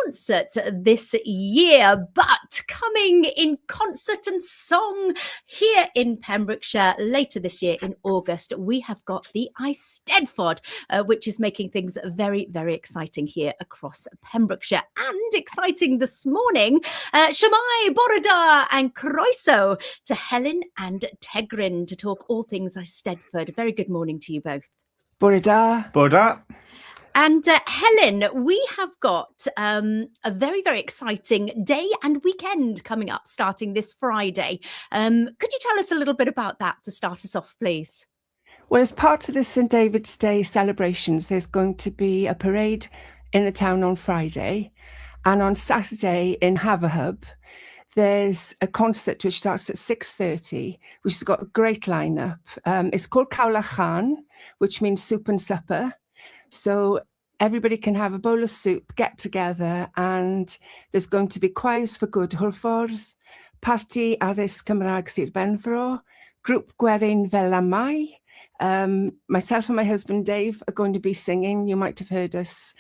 concert this year, but coming in concert and song here in Pembrokeshire later this year in August, we have got the Eisteddfod, which is making things very, very exciting here across Pembrokeshire. And exciting this morning, Shwmae, Bore and Croeso to Helen and Tegryn to talk all things Eisteddfod. Very good morning to you both. Bore da. Bore da. And Helen, we have got a very, very exciting day and weekend coming up starting this Friday. Could you tell us a little bit about that to start us off, please? Well, as part of the St David's Day celebrations, there's going to be a parade in the town on Friday. And on Saturday in Haverhub, there's a concert which starts at 6:30, which has got a great lineup. It's called Cawla Chan, which means soup and supper. So everybody can have a bowl of soup, get together, and there's going to be choirs for good Hwlffordd, Parti Addysg Cymraeg Sir Benfro, Grŵp Gwerin Fel Amau. Myself and my husband Dave are going to be singing. You might have heard us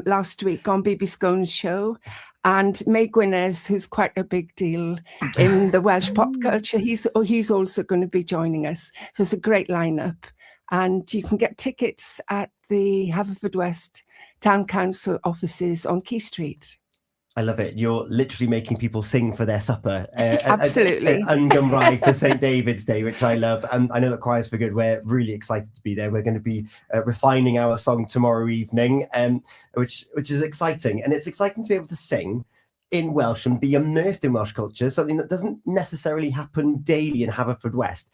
last week on BB Scone's show. And May Gwynedd, who's quite a big deal in the Welsh pop culture, he's also going to be joining us. So it's a great lineup. And you can get tickets at the Haverfordwest Town Council offices on Quay Street. I love it. You're literally making people sing for their supper. Absolutely. And Gymraeg for St David's Day, which I love. And I know that Choirs for Good, we're really excited to be there. We're going to be refining our song tomorrow evening, which is exciting. And it's exciting to be able to sing in Welsh and be immersed in Welsh culture, something that doesn't necessarily happen daily in Haverfordwest.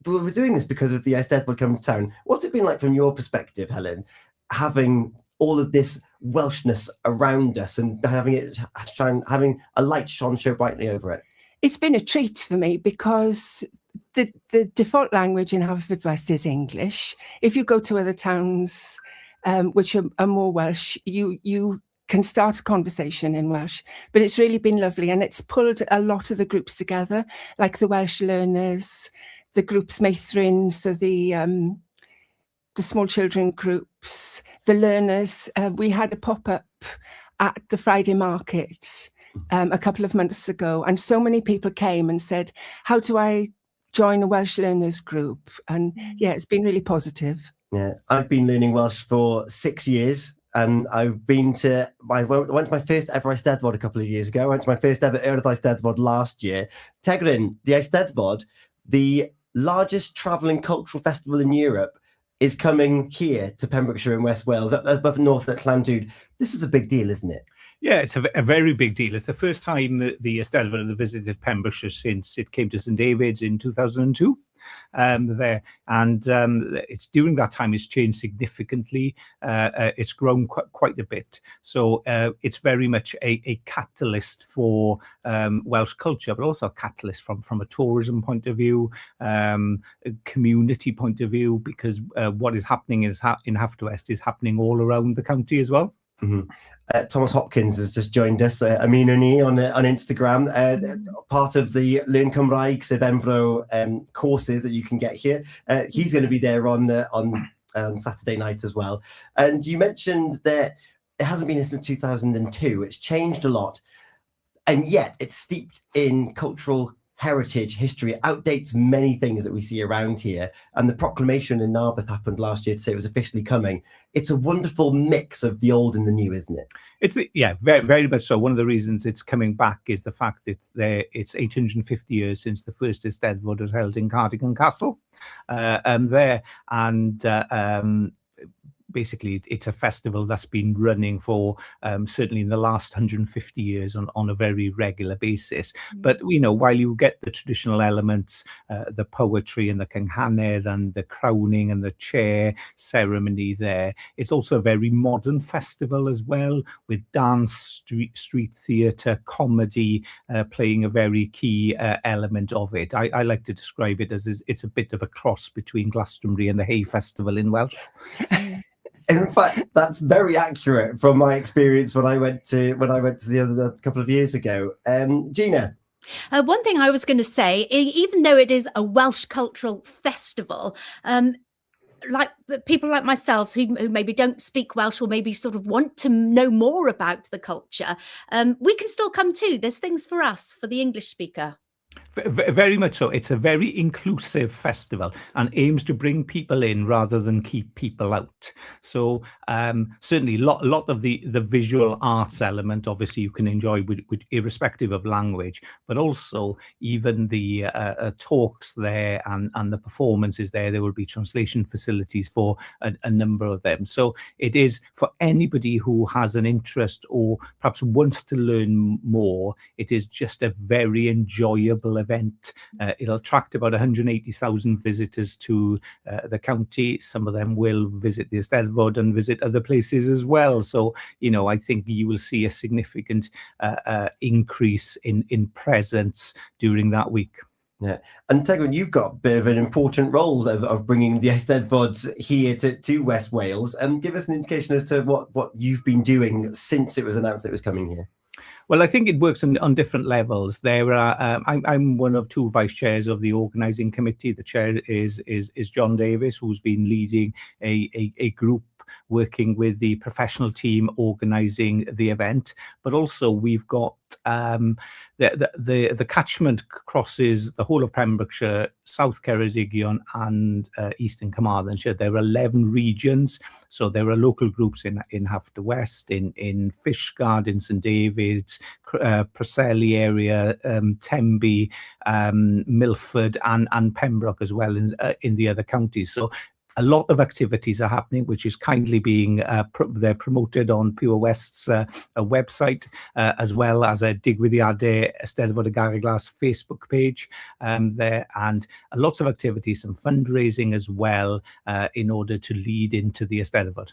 But we're doing this because of the Eisteddfod coming to town. What's it been like from your perspective, Helen, having all of this Welshness around us and having a light shone so brightly over it? It's been a treat for me because the default language in Haverfordwest is English. If you go to other towns which are more Welsh, you can start a conversation in Welsh, but it's really been lovely, and it's pulled a lot of the groups together, like the Welsh learners, the groups Meithrin, so the small children groups, the learners. We had a pop-up at the Friday market a couple of months ago, and so many people came and said, how do I join a Welsh learners group? And yeah, it's been really positive. Yeah, I've been learning Welsh for 6 years. And I went to my first ever Eisteddfod a couple of years ago. I went to my first ever Urdd Eisteddfod last year. Tegryn, the Eisteddfod, the largest travelling cultural festival in Europe, is coming here to Pembrokeshire in West Wales, up above north at Llandud. This is a big deal, isn't it? Yeah, it's a very big deal. It's the first time that the Eisteddfod have visited Pembrokeshire since it came to St David's in 2002. It's during that time it's changed significantly. It's grown quite a bit, so it's very much a catalyst for Welsh culture, but also a catalyst from a tourism point of view, a community point of view, because what is happening in Haverfordwest is happening all around the county as well. Mm-hmm. Thomas Hopkins has just joined us. Amin Uni on Instagram, part of the Learn Cymraeg Sir Benfro courses that you can get here. He's going to be there on Saturday night as well. And you mentioned that it hasn't been here since 2002. It's changed a lot, and yet it's steeped in cultural heritage, history. It outdates many things that we see around here. And the proclamation in Narberth happened last year to say it was officially coming. It's a wonderful mix of the old and the new, isn't it? It's very, very much so. One of the reasons it's coming back is the fact that it's 850 years since the first Eisteddfod was held in Cardigan Castle. Basically, it's a festival that's been running for certainly in the last 150 years on a very regular basis. But, while you get the traditional elements, the poetry and the canghanedd and the crowning and the chair ceremony there, it's also a very modern festival as well, with dance, street theatre, comedy playing a very key element of it. I like to describe it as it's a bit of a cross between Glastonbury and the Hay Festival in Welsh. In fact, that's very accurate from my experience when I went to the other couple of years ago. Gina. One thing I was going to say, even though it is a Welsh cultural festival, like people like myself who maybe don't speak Welsh or maybe sort of want to know more about the culture, we can still come too. There's things for us, for the English speaker. Very much so. It's a very inclusive festival and aims to bring people in rather than keep people out. So certainly a lot of the visual arts element, obviously, you can enjoy with irrespective of language, but also even the talks there and the performances there. There will be translation facilities for a number of them. So it is for anybody who has an interest or perhaps wants to learn more. It is just a very enjoyable event. It'll attract about 180,000 visitors to the county. Some of them will visit the Eisteddfod and visit other places as well. So, I think you will see a significant increase in presence during that week. Yeah, and Tegryn, you've got a bit of an important role of bringing the Eisteddfod here to West Wales. Give us an indication as to what you've been doing since it was announced it was coming here. Well, I think it works on different levels. There are. I'm one of two vice chairs of the organising committee. The chair is John Davis, who's been leading a group working with the professional team organising the event. But also we've got the catchment crosses the whole of Pembrokeshire, South Ceredigion and Eastern Carmarthenshire. There are 11 regions. So there are local groups in Haverford West, in Fishguard, in St David's, Preseli area, Tenby, Milford and Pembroke as well in the other counties. So a lot of activities are happening, which is kindly being they're promoted on Pure West's website, as well as a Dig with the Ade Eisteddfod y Garreg Facebook page there, and lots of activities, some fundraising as well, in order to lead into the Eisteddfod.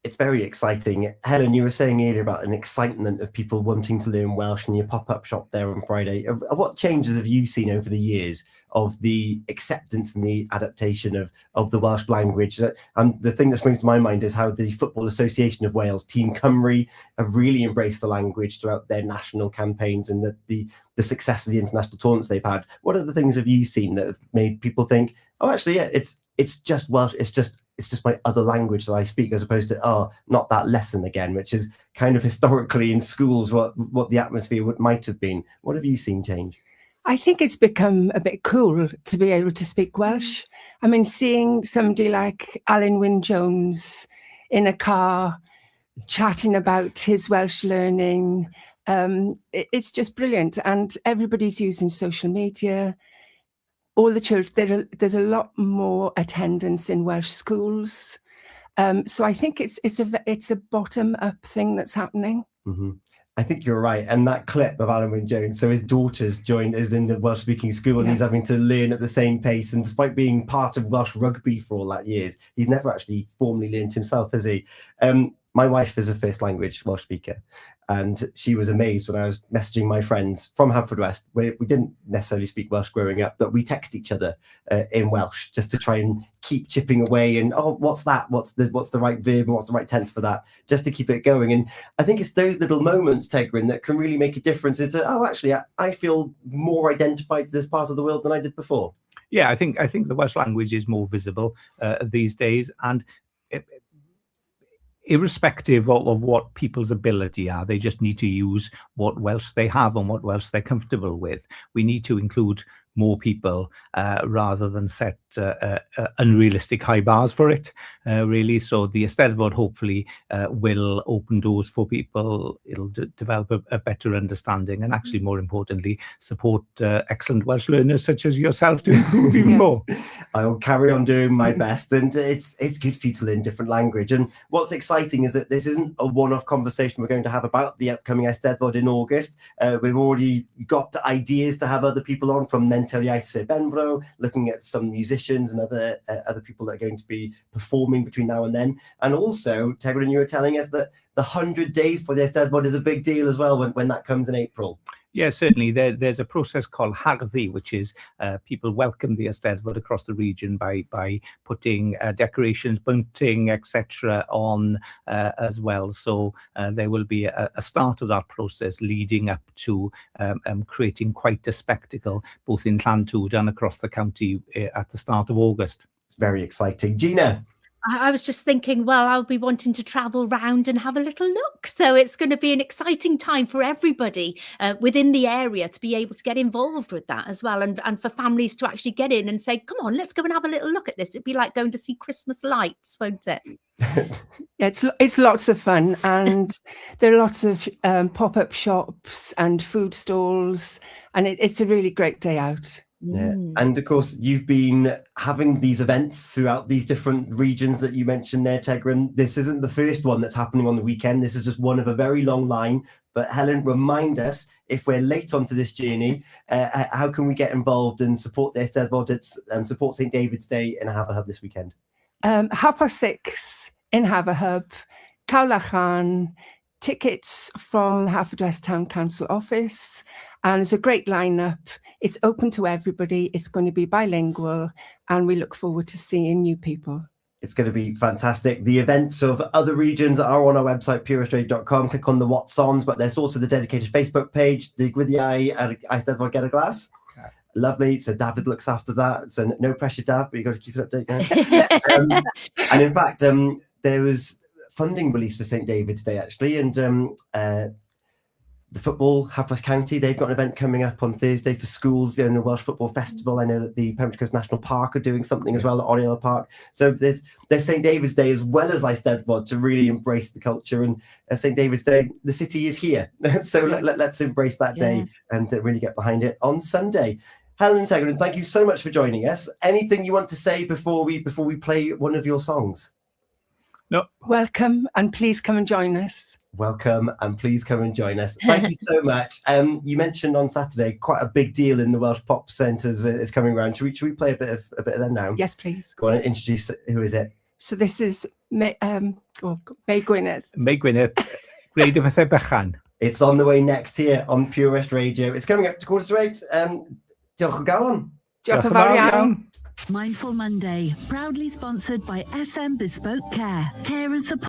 It's very exciting. Helen, you were saying earlier about an excitement of people wanting to learn Welsh in your pop-up shop there on Friday. What changes have you seen over the years of the acceptance and the adaptation of the Welsh language? And the thing that springs to my mind is how the Football Association of Wales, Team Cymru, have really embraced the language throughout their national campaigns and the success of the international tournaments they've had. What are the things have you seen that have made people think, oh, actually, yeah, it's just Welsh, it's just my other language that I speak, as opposed to, not that lesson again, which is kind of historically in schools what the atmosphere might have been. What have you seen change? I think it's become a bit cool to be able to speak Welsh. I mean, seeing somebody like Alan Wyn-Jones in a car chatting about his Welsh learning, it's just brilliant. And everybody's using social media. All the children, there's a lot more attendance in Welsh schools. So I think it's a bottom-up thing that's happening. Mm-hmm. I think you're right. And that clip of Alan Wyn-Jones, so his daughter's joined us in the Welsh-speaking school, and he's having to learn at the same pace. And despite being part of Welsh rugby for all that years, he's never actually formally learned himself, has he? My wife is a first language Welsh speaker, and she was amazed when I was messaging my friends from Haverford West. We didn't necessarily speak Welsh growing up, but we text each other in Welsh just to try and keep chipping away. And what's that? What's the right verb and what's the right tense for that? Just to keep it going. And I think it's those little moments, Tegryn, that can really make a difference. It's actually, I feel more identified to this part of the world than I did before. Yeah, I think the Welsh language is more visible these days, and irrespective of what people's ability are, they just need to use what Welsh they have and what Welsh they're comfortable with. We need to include more people rather than set unrealistic high bars for it, really. So the Eisteddfod hopefully will open doors for people. It'll develop a better understanding, and actually, more importantly, support excellent Welsh learners such as yourself to improve even more. I'll carry on doing my best, and it's good for you to learn different language. And what's exciting is that this isn't a one-off conversation we're going to have about the upcoming Eisteddfod in August. We've already got ideas to have other people on from Benfro, looking at some musicians and other people that are going to be performing between now and then. And also, Tegryn, you were telling us that the 100 days for the Eisteddfod is a big deal as well when that comes in April. Yeah, certainly. There's a process called Harddi, which is people welcome the Eisteddfod across the region by putting decorations, bunting, etc. on as well. So there will be a start of that process leading up to creating quite a spectacle, both in Llantud and across the county at the start of August. It's very exciting. Gina. I was just thinking, well, I'll be wanting to travel round and have a little look. So it's going to be an exciting time for everybody within the area to be able to get involved with that as well. And for families to actually get in and say, come on, let's go and have a little look at this. It'd be like going to see Christmas lights, won't it? Yeah, it's lots of fun, and there are lots of pop-up shops and food stalls, and it's a really great day out. Yeah. And of course, you've been having these events throughout these different regions that you mentioned there, Tegryn. This isn't the first one that's happening on the weekend. This is just one of a very long line. But Helen, remind us, if we're late onto this journey, how can we get involved and support the Eisteddfod and support St. David's Day in Haverhub this weekend? 6:30 in Haverhub, Cowlachan, tickets from the Haverford Town Council office, and it's a great lineup. It's open to everybody. It's going to be bilingual, and we look forward to seeing new people. It's going to be fantastic. The events of other regions are on our website, purewestradio.com. Click on the What's Ons, but there's also the dedicated Facebook page, Dig with the Eye at Eisteddfod Get a Glass. Okay. Lovely. So David looks after that. So no pressure, Dav, but you've got to keep it updated. And in fact, there was funding released for St. David's Day, actually, and the football, Haverford County, they've got an event coming up on Thursday for schools in the Welsh Football Festival. I know that the Pembroke Coast National Park are doing something as well at Oriel Park. So there's St. David's Day as well as Eisteddfod to really embrace the culture. And St. David's Day, the city is here. So let's embrace that day and really get behind it on Sunday. Helen Tegryn, thank you so much for joining us. Anything you want to say before we play one of your songs? No. Welcome, and please come and join us. Welcome, and please come and join us. Thank you so much. You mentioned on Saturday quite a big deal in the Welsh Pop Centres is coming around. Should we play a bit of them now? Yes, please. Go on and introduce who is it. So this is May Gwynedd. May Gwynedd, Gwneud y Pethau Bychan. It's on the way next here on Pure West Radio. It's coming up to 7:45. Diolch o galon. Diolch yn fawr iawn. Mindful Monday, proudly sponsored by SM Bespoke Care and Support.